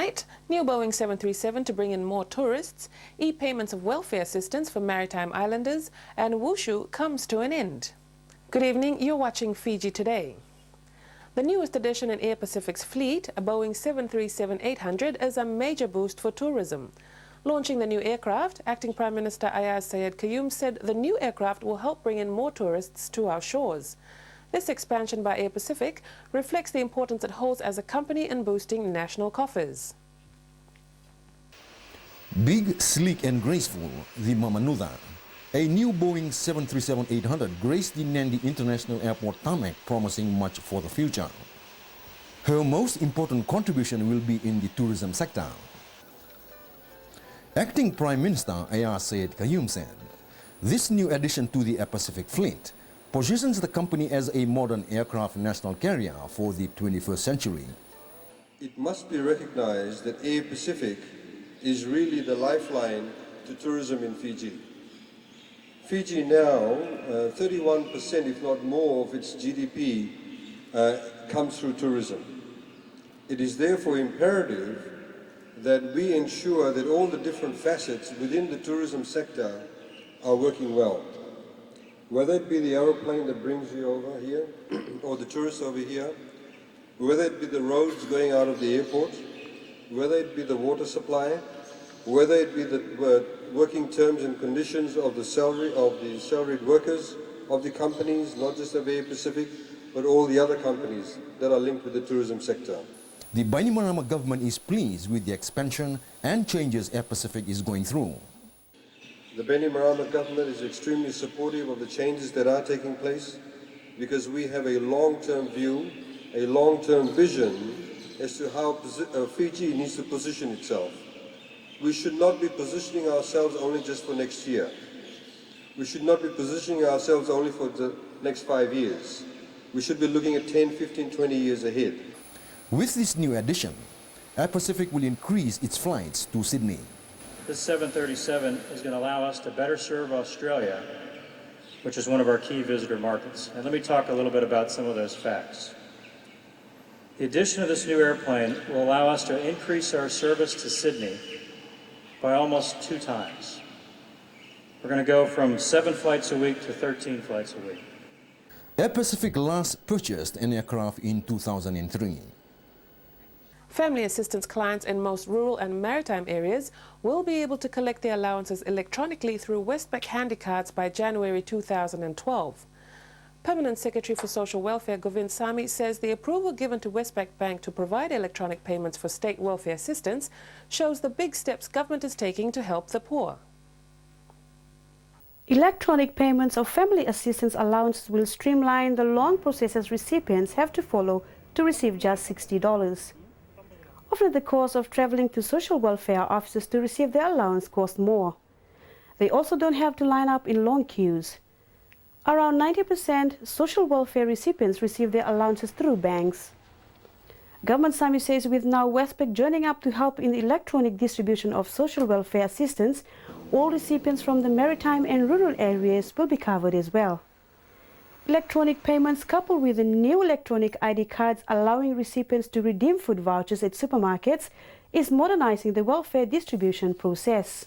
Tonight, new Boeing 737 to bring in more tourists, e-payments of welfare assistance for maritime islanders, and wushu comes to an end. Good evening, you're watching Fiji Today. The newest addition in Air Pacific's fleet, a Boeing 737-800, is a major boost for tourism. Launching the new aircraft, Acting Prime Minister Ayaz Sayed Qayyum said the new aircraft will help bring in more tourists to our shores. This expansion by Air Pacific reflects the importance it holds as a company in boosting national coffers. Big, sleek and graceful, the Mamanuda. A new Boeing 737-800 graced the Nandi International Airport tarmac, promising much for the future. Her most important contribution will be in the tourism sector. Acting Prime Minister Ayaz Sayed Qayyum said, this new addition to the Air Pacific fleet positions the company as a modern aircraft national carrier for the 21st century. It must be recognized that Air Pacific is really the lifeline to tourism in Fiji. Fiji now, 31% if not more of its GDP comes through tourism. It is therefore imperative that we ensure that all the different facets within the tourism sector are working well. Whether it be the aeroplane that brings you over here, or the tourists over here, whether it be the roads going out of the airport, whether it be the water supply, whether it be the working terms and conditions of the salaried workers of the companies, not just of Air Pacific, but all the other companies that are linked with the tourism sector. The Bainimarama government is pleased with the expansion and changes Air Pacific is going through. The Bainimarama government is extremely supportive of the changes that are taking place because we have a long-term view, a long-term vision as to how Fiji needs to position itself. We should not be positioning ourselves only just for next year. We should not be positioning ourselves only for the next 5 years. We should be looking at 10, 15, 20 years ahead. With this new addition, Air Pacific will increase its flights to Sydney. This 737 is going to allow us to better serve Australia, which is one of our key visitor markets. And let me talk a little bit about some of those facts. The addition of this new airplane will allow us to increase our service to Sydney by almost 2 times. We're going to go from 7 flights a week to 13 flights a week. Air Pacific last purchased an aircraft in 2003. Family assistance clients in most rural and maritime areas will be able to collect their allowances electronically through Westpac Handycards by January 2012. Permanent Secretary for Social Welfare Govind Sami says the approval given to Westpac Bank to provide electronic payments for state welfare assistance shows the big steps government is taking to help the poor. Electronic payments of family assistance allowances will streamline the long processes recipients have to follow to receive just $60. Often the cost of traveling to social welfare offices to receive their allowance costs more. They also don't have to line up in long queues. Around 90% social welfare recipients receive their allowances through banks. Government Sami says with now Westpac joining up to help in the electronic distribution of social welfare assistance, all recipients from the maritime and rural areas will be covered as well. Electronic payments coupled with the new electronic ID cards allowing recipients to redeem food vouchers at supermarkets is modernizing the welfare distribution process.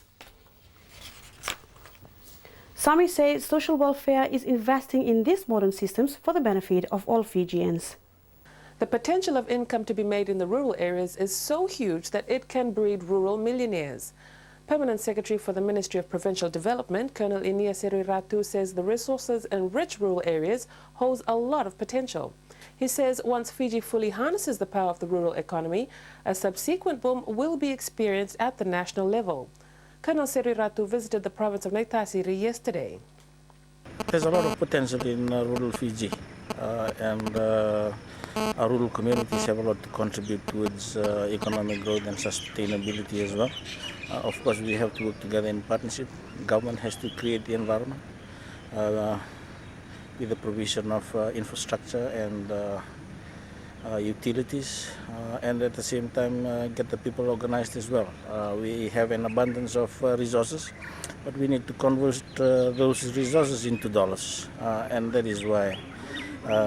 Sami says social welfare is investing in these modern systems for the benefit of all Fijians. The potential of income to be made in the rural areas is so huge that it can breed rural millionaires. Permanent Secretary for the Ministry of Provincial Development, Colonel Inia Seriratu, says the resources in rich rural areas holds a lot of potential. He says once Fiji fully harnesses the power of the rural economy, a subsequent boom will be experienced at the national level. Colonel Seriratu visited the province of Naitasiri yesterday. There's a lot of potential in rural Fiji, and our rural communities have a lot to contribute towards economic growth and sustainability as well. Of course, we have to work together in partnership. Government has to create the environment with the provision of infrastructure and utilities, and at the same time get the people organized as well. We have an abundance of resources, but we need to convert those resources into dollars, and that is why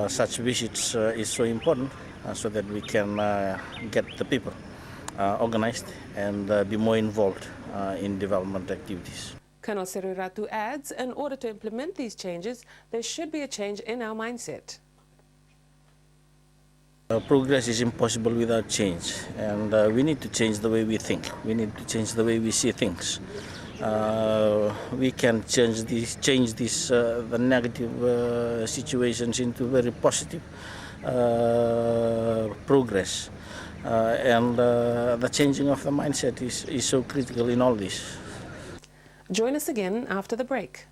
such visits is so important, so that we can get the people organized and be more involved in development activities. Colonel Seriratu adds, in order to implement these changes, there should be a change in our mindset. Progress is impossible without change, and we need to change the way we think. We need to change the way we see things. We can change the negative situations into very positive progress, and the changing of the mindset is so critical in all this. Join us again after the break.